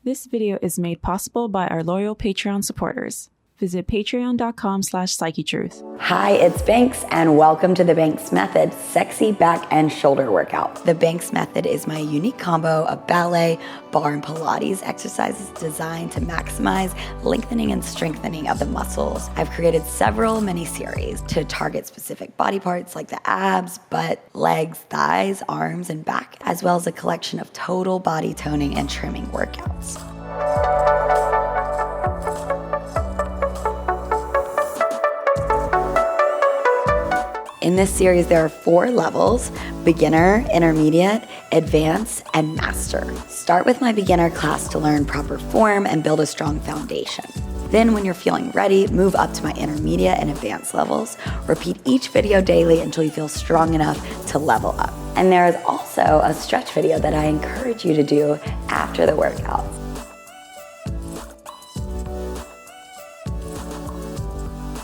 This video is made possible by our loyal Patreon supporters. Visit patreon.com/Psychetruth. Hi, it's Banks, and welcome to the Banks Method Sexy Back and Shoulder Workout. The Banks Method is my unique combo of ballet, barre, and Pilates exercises designed to maximize lengthening and strengthening of the muscles. I've created several mini-series to target specific body parts like the abs, butt, legs, thighs, arms, and back, as well as a collection of total body toning and trimming workouts. In this series, there are 4 levels: beginner, intermediate, advanced, and master. Start with my beginner class to learn proper form and build a strong foundation. Then when you're feeling ready, move up to my intermediate and advanced levels. Repeat each video daily until you feel strong enough to level up. And there is also a stretch video that I encourage you to do after the workout.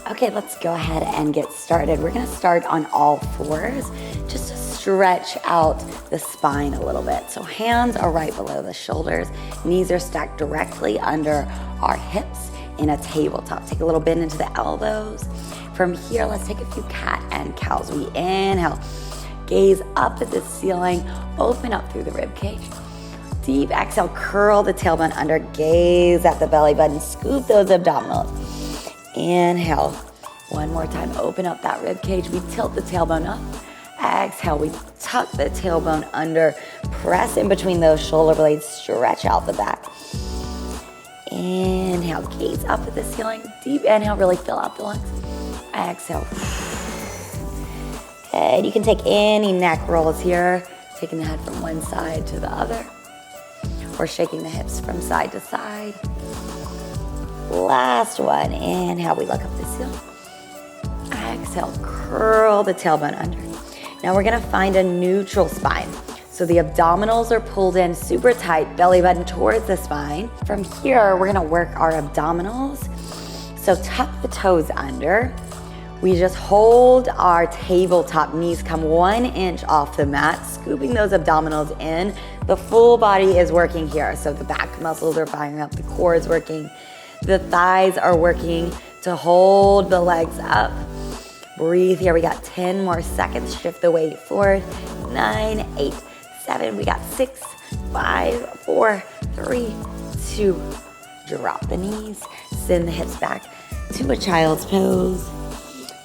Okay, let's go ahead and get started. We're gonna start on all 4s just to stretch out the spine a little bit. So hands are right below the shoulders, knees are stacked directly under our hips in a tabletop. Take a little bend into the elbows. From here, let's take a few cat and cows. We inhale, gaze up at the ceiling, open up through the rib cage. Deep exhale, curl the tailbone under, gaze at the belly button, scoop those abdominals. Inhale, one more time, open up that rib cage. We tilt the tailbone up. Exhale, we tuck the tailbone under, press in between those shoulder blades, stretch out the back. Inhale, gaze up at the ceiling. Deep inhale, really fill out the lungs. Exhale. Good, you can take any neck rolls here, taking the head from one side to the other, or shaking the hips from side to side. Last one, inhale, we look up the ceiling. Exhale, curl the tailbone under. Now we're gonna find a neutral spine. So the abdominals are pulled in super tight, belly button towards the spine. From here, we're gonna work our abdominals. So tuck the toes under. We just hold our tabletop, knees come 1 inch off the mat, scooping those abdominals in. The full body is working here. So the back muscles are firing up, the core is working. The thighs are working to hold the legs up. Breathe here, we got 10 more seconds. Shift the weight forward. 9, 8, 7, we got 6, 5, 4, 3, 2. Drop the knees, send the hips back to a child's pose.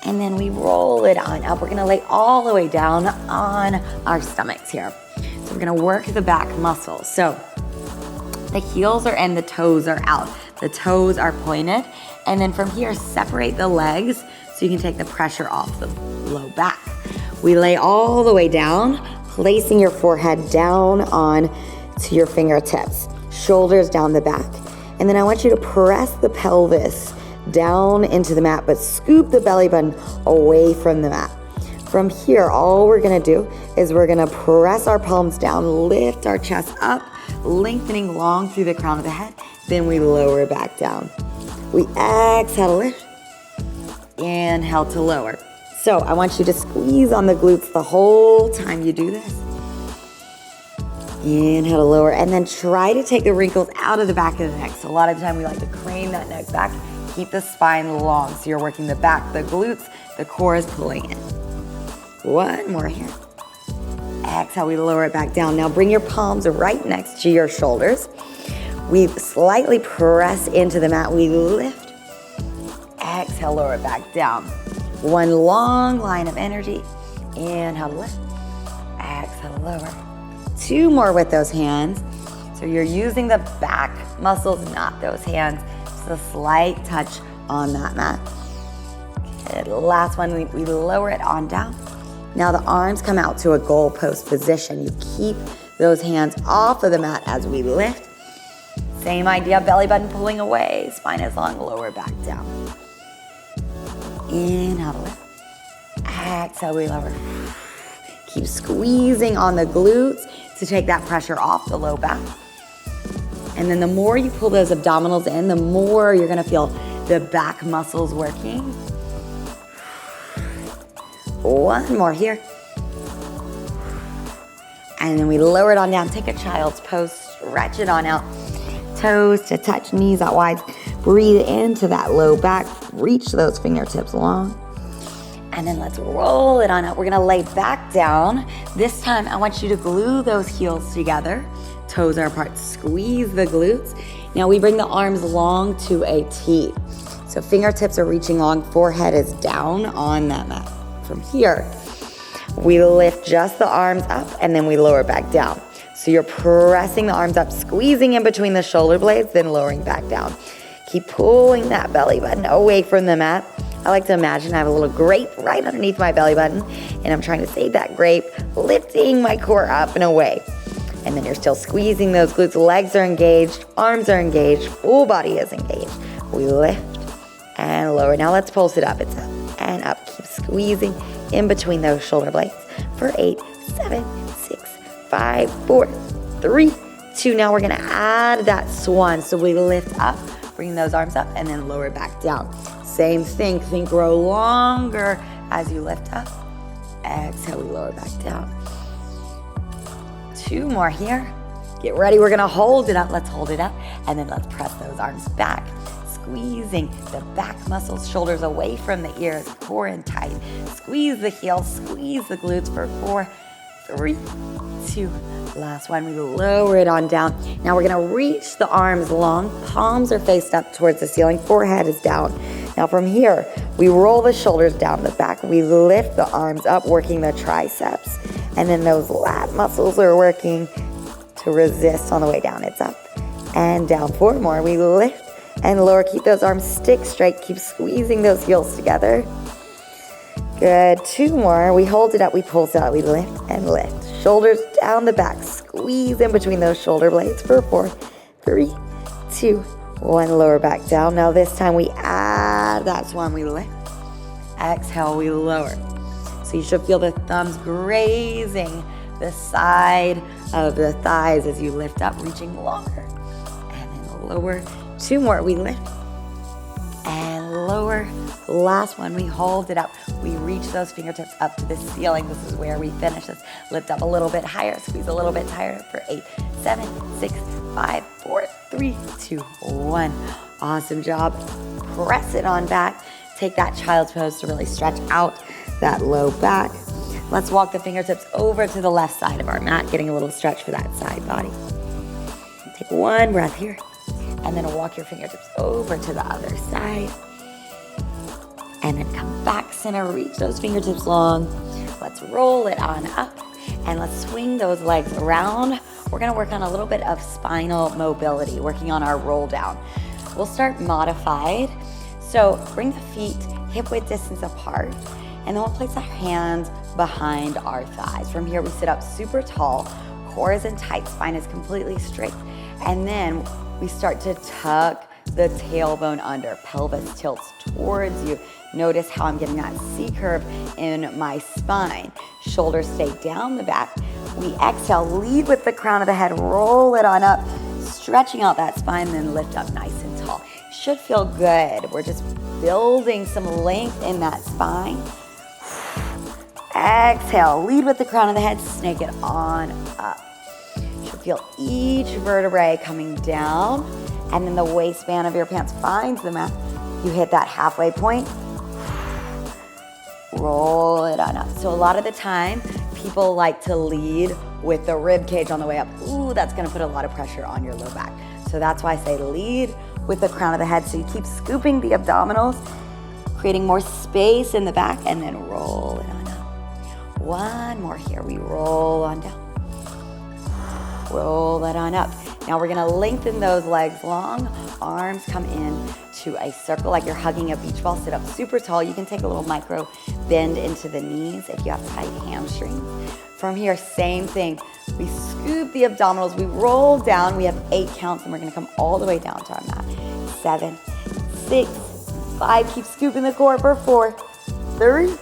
And then we roll it on up. We're gonna lay all the way down on our stomachs here. So we're gonna work the back muscles. So the heels are in, the toes are out. The toes are pointed. And then from here, separate the legs so you can take the pressure off the low back. We lay all the way down, placing your forehead down on to your fingertips, shoulders down the back. And then I want you to press the pelvis down into the mat, but scoop the belly button away from the mat. From here, all we're gonna do is we're gonna press our palms down, lift our chest up, lengthening long through the crown of the head. Then we lower back down. We exhale to lift, inhale to lower. So I want you to squeeze on the glutes the whole time you do this. Inhale to lower, and then try to take the wrinkles out of the back of the neck. So a lot of the time we like to crane that neck back, keep the spine long. So you're working the back, the glutes, the core is pulling in. One more here. Exhale, we lower it back down. Now bring your palms right next to your shoulders. We slightly press into the mat. We lift. Exhale, lower it back down. One long line of energy. Inhale, lift. Exhale, lower. 2 more with those hands. So you're using the back muscles, not those hands. Just a slight touch on that mat. Good. Last one, we lower it on down. Now the arms come out to a goalpost position. You keep those hands off of the mat as we lift. Same idea, belly button pulling away, spine is long, lower back down. Inhale, lift. Exhale, we lower. Keep squeezing on the glutes to take that pressure off the low back. And then the more you pull those abdominals in, the more you're gonna feel the back muscles working. One more here. And then we lower it on down, take a child's pose, stretch it on out. toes to touch, knees out wide. Breathe into that low back. Reach those fingertips long. And then let's roll it on up. We're gonna lay back down. This time, I want you to glue those heels together. Toes are apart, squeeze the glutes. Now we bring the arms long to a T. So fingertips are reaching long, forehead is down on that mat. From here, we lift just the arms up and then we lower back down. So you're pressing the arms up, squeezing in between the shoulder blades, then lowering back down. Keep pulling that belly button away from the mat. I like to imagine I have a little grape right underneath my belly button, and I'm trying to save that grape, lifting my core up and away. And then you're still squeezing those glutes. Legs are engaged, arms are engaged, full body is engaged. We lift and lower. Now let's pulse it up. It's up and up. Keep squeezing in between those shoulder blades for 8, 7, 6, 5, 4, 3, 2. Now we're gonna add that swan. So we lift up, bring those arms up, and then lower back down. Same thing, think grow longer as you lift up. Exhale, we lower back down. 2 more here. Get ready, we're gonna hold it up. Let's hold it up, and then let's press those arms back. Squeezing the back muscles, shoulders away from the ears, core in tight. Squeeze the heels, squeeze the glutes for 4, 3, 2. Last one, we lower it on down. Now we're gonna reach the arms long, palms are faced up towards the ceiling, forehead is down. Now from here, we roll the shoulders down the back, we lift the arms up, working the triceps, and then those lat muscles are working to resist on the way down. It's up and down. 4 more, we lift and lower, keep those arms stick straight, keep squeezing those heels together. Good, 2 more, we hold it up, we pulse it out, we lift and lift. Shoulders down the back, squeeze in between those shoulder blades for 4, 3, 2, 1, lower back down. Now this time we add that swan, we lift, exhale, we lower. So you should feel the thumbs grazing the side of the thighs as you lift up, reaching longer. And then lower, 2 more, we lift and lower. Last one, we hold it up. We reach those fingertips up to the ceiling. This is where we finish this. Lift up a little bit higher, squeeze a little bit higher for 8, 7, 6, 5, 4, 3, 2, 1. Awesome job. Press it on back. Take that child's pose to really stretch out that low back. Let's walk the fingertips over to the left side of our mat, getting a little stretch for that side body. Take 1 breath here, and then walk your fingertips over to the other side. And then come back center, reach those fingertips long. Let's roll it on up, and let's swing those legs around. We're gonna work on a little bit of spinal mobility, working on our roll down. We'll start modified. So bring the feet hip width distance apart, and then we'll place our hands behind our thighs. From here, we sit up super tall, core is in tight, spine is completely straight. And then we start to tuck the tailbone under, pelvis tilts towards you. Notice how I'm getting that C curve in my spine. Shoulders stay down the back. We exhale, lead with the crown of the head, roll it on up, stretching out that spine, then lift up nice and tall. Should feel good. We're just building some length in that spine. Exhale, lead with the crown of the head, snake it on up. Should feel each vertebrae coming down, and then the waistband of your pants finds the mat. You hit that halfway point, roll it on up. So a lot of the time, people like to lead with the rib cage on the way up. Ooh, that's gonna put a lot of pressure on your low back. So that's why I say lead with the crown of the head. So you keep scooping the abdominals, creating more space in the back, and then roll it on up. 1 more here, we roll on down. Roll that on up. Now we're gonna lengthen those legs long, arms come in to a circle like you're hugging a beach ball. Sit up super tall. You can take a little micro bend into the knees if you have tight hamstrings. From here, same thing. We scoop the abdominals, we roll down. We have 8 counts, and we're gonna come all the way down to our mat. 7, 6, 5. Keep scooping the core for 4, 3,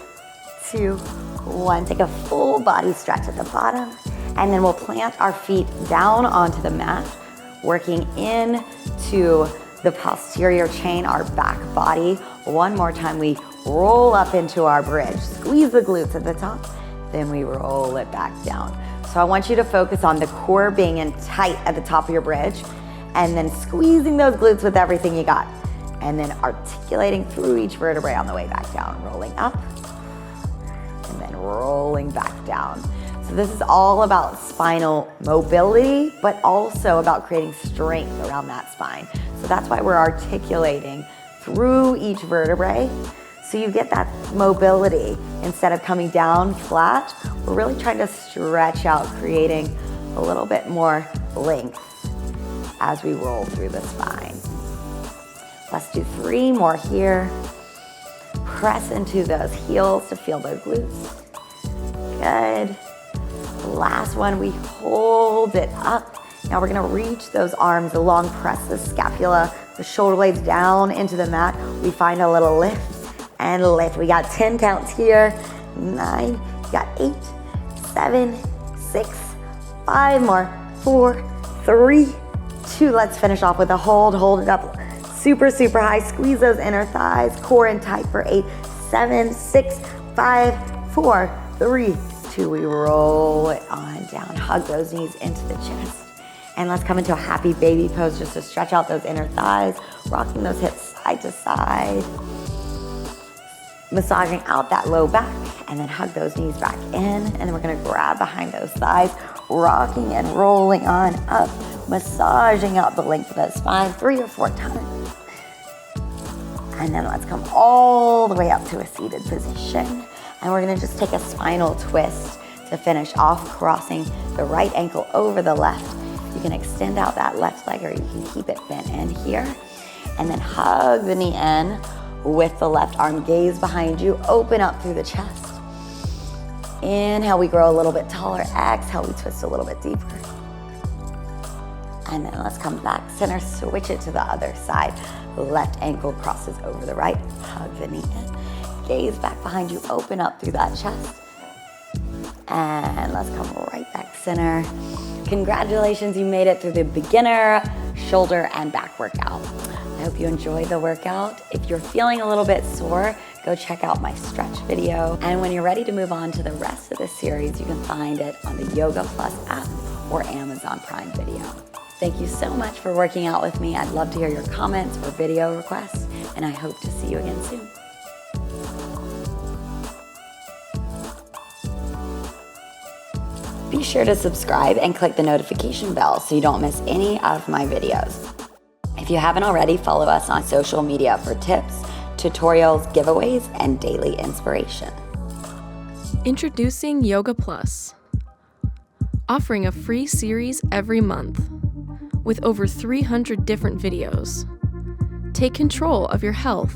2, 1. Take a full body stretch at the bottom, and then we'll plant our feet down onto the mat, working into the posterior chain, our back body. 1 more time, we roll up into our bridge. Squeeze the glutes at the top, then we roll it back down. So I want you to focus on the core being in tight at the top of your bridge, and then squeezing those glutes with everything you got. And then articulating through each vertebrae on the way back down, rolling up, and then rolling back down. So this is all about spinal mobility, but also about creating strength around that spine. So that's why we're articulating through each vertebrae. So you get that mobility. Instead of coming down flat, we're really trying to stretch out, creating a little bit more length as we roll through the spine. Let's do 3 more here. Press into those heels to feel the glutes. Good. Last one, we hold it up. Now we're gonna reach those arms along, press the scapula, the shoulder blades down into the mat. We find a little lift and lift. We got 10 counts here. 9, you got 8, 7, 6, 5 more. 4, 3, 2. Let's finish off with a hold. Hold it up super, super high. Squeeze those inner thighs, core in tight for 8, 7, 6, 5, 4, 3, 2. We roll it on down. Hug those knees into the chest. And let's come into a happy baby pose just to stretch out those inner thighs, rocking those hips side to side, massaging out that low back, and then hug those knees back in. And then we're gonna grab behind those thighs, rocking and rolling on up, massaging out the length of the spine 3 or 4 times. And then let's come all the way up to a seated position. And we're gonna just take a spinal twist to finish off, crossing the right ankle over the left. You can extend out that left leg, or you can keep it bent in here. And then hug the knee in with the left arm, gaze behind you, open up through the chest. Inhale, we grow a little bit taller. Exhale, we twist a little bit deeper. And then let's come back center, switch it to the other side. Left ankle crosses over the right, hug the knee in. Gaze back behind you, open up through that chest. And let's come right back center. Congratulations, you made it through the beginner, shoulder, and back workout. I hope you enjoyed the workout. If you're feeling a little bit sore, go check out my stretch video. And when you're ready to move on to the rest of the series, you can find it on the Yoga Plus app or Amazon Prime Video. Thank you so much for working out with me. I'd love to hear your comments or video requests, and I hope to see you again soon. Be sure to subscribe and click the notification bell so you don't miss any of my videos. If you haven't already, follow us on social media for tips, tutorials, giveaways, and daily inspiration. Introducing Yoga Plus, offering a free series every month with over 300 different videos. Take control of your health.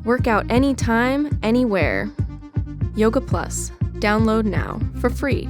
Work out anytime, anywhere. Yoga Plus. Download now for free.